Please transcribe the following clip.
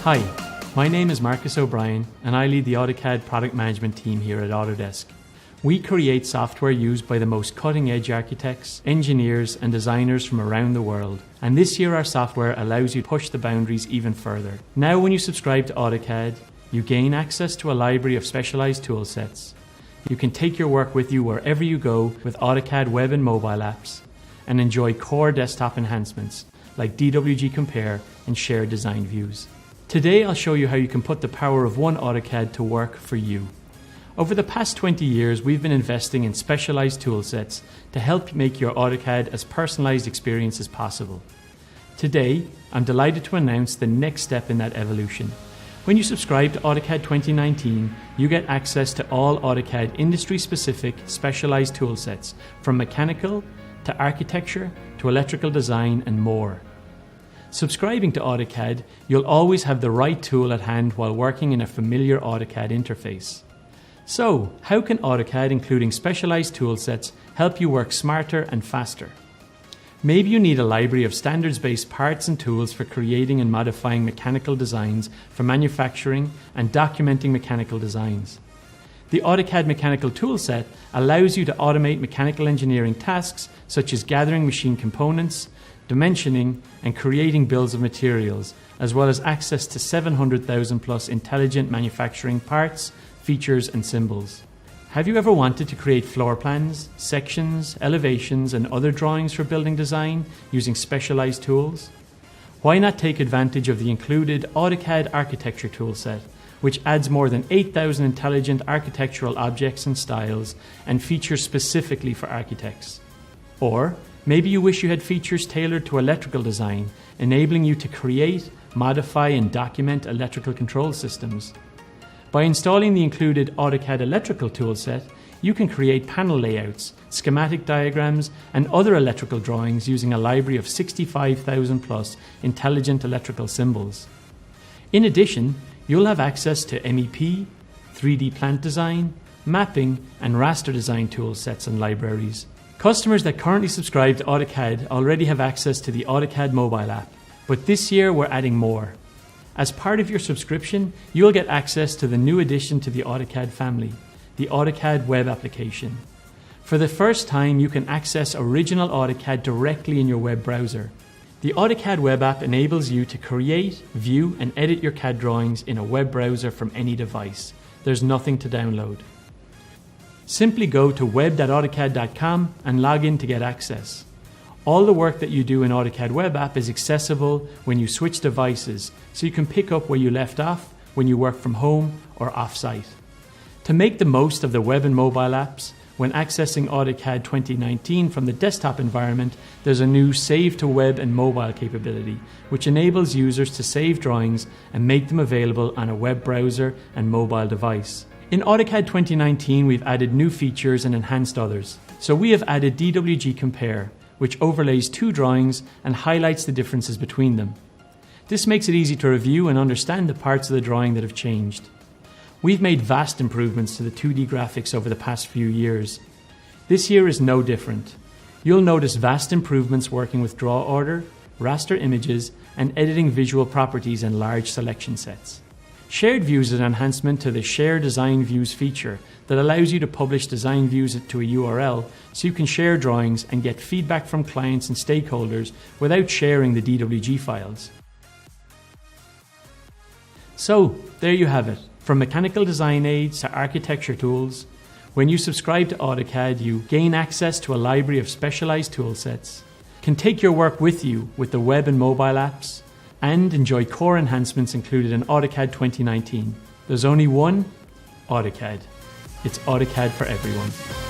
Hi, my name is Marcus O'Brien and I lead the AutoCAD product management team here at Autodesk. We create software used by the most cutting-edge architects, engineers and designers from around the world. And this year our software allows you to push the boundaries even further. Now when you subscribe to AutoCAD, you gain access to a library of specialized tool sets. You can take your work with you wherever you go with AutoCAD web and mobile apps and enjoy core desktop enhancements like DWG Compare and shared design views. Today I'll show you how you can put the power of one AutoCAD to work for you. Over the past 20 years, we've been investing in specialized tool sets to help make your AutoCAD as personalized experience as possible. Today, I'm delighted to announce the next step in that evolution. When you subscribe to AutoCAD 2019, you get access to all AutoCAD industry-specific specialized tool sets, from mechanical to architecture to electrical design and more. Subscribing to AutoCAD, you'll always have the right tool at hand while working in a familiar AutoCAD interface. So, how can AutoCAD, including specialized tool sets, help you work smarter and faster? Maybe you need a library of standards-based parts and tools for creating and modifying mechanical designs for manufacturing and documenting mechanical designs. The AutoCAD Mechanical toolset allows you to automate mechanical engineering tasks such as gathering machine components, dimensioning and creating bills of materials, as well as access to 700,000 plus intelligent manufacturing parts, features and symbols. Have you ever wanted to create floor plans, sections, elevations and other drawings for building design using specialized tools? Why not take advantage of the included AutoCAD Architecture toolset, which adds more than 8,000 intelligent architectural objects and styles and features specifically for architects? Or maybe you wish you had features tailored to electrical design, enabling you to create, modify and document electrical control systems. By installing the included AutoCAD Electrical toolset, you can create panel layouts, schematic diagrams and other electrical drawings using a library of 65,000 plus intelligent electrical symbols. In addition, you'll have access to MEP, 3D plant design, mapping and raster design tool sets and libraries. Customers that currently subscribe to AutoCAD already have access to the AutoCAD mobile app, but this year we're adding more. As part of your subscription, you'll get access to the new addition to the AutoCAD family, the AutoCAD Web application. For the first time, you can access original AutoCAD directly in your web browser. The AutoCAD Web App enables you to create, view and edit your CAD drawings in a web browser from any device. There's nothing to download. Simply go to web.autocad.com and log in to get access. All the work that you do in AutoCAD Web App is accessible when you switch devices, so you can pick up where you left off when you work from home or off-site. To make the most of the web and mobile apps, when accessing AutoCAD 2019 from the desktop environment, there's a new Save to Web and Mobile capability, which enables users to save drawings and make them available on a web browser and mobile device. In AutoCAD 2019, we've added new features and enhanced others. So we have added DWG Compare, which overlays two drawings and highlights the differences between them. This makes it easy to review and understand the parts of the drawing that have changed. We've made vast improvements to the 2D graphics over the past few years. This year is no different. You'll notice vast improvements working with draw order, raster images, and editing visual properties in large selection sets. Shared Views is an enhancement to the Share Design Views feature that allows you to publish design views to a URL so you can share drawings and get feedback from clients and stakeholders without sharing the DWG files. So, there you have it. From mechanical design aids to architecture tools, when you subscribe to AutoCAD, you gain access to a library of specialized tool sets, can take your work with you with the web and mobile apps, and enjoy core enhancements included in AutoCAD 2019. There's only one AutoCAD. It's AutoCAD for everyone.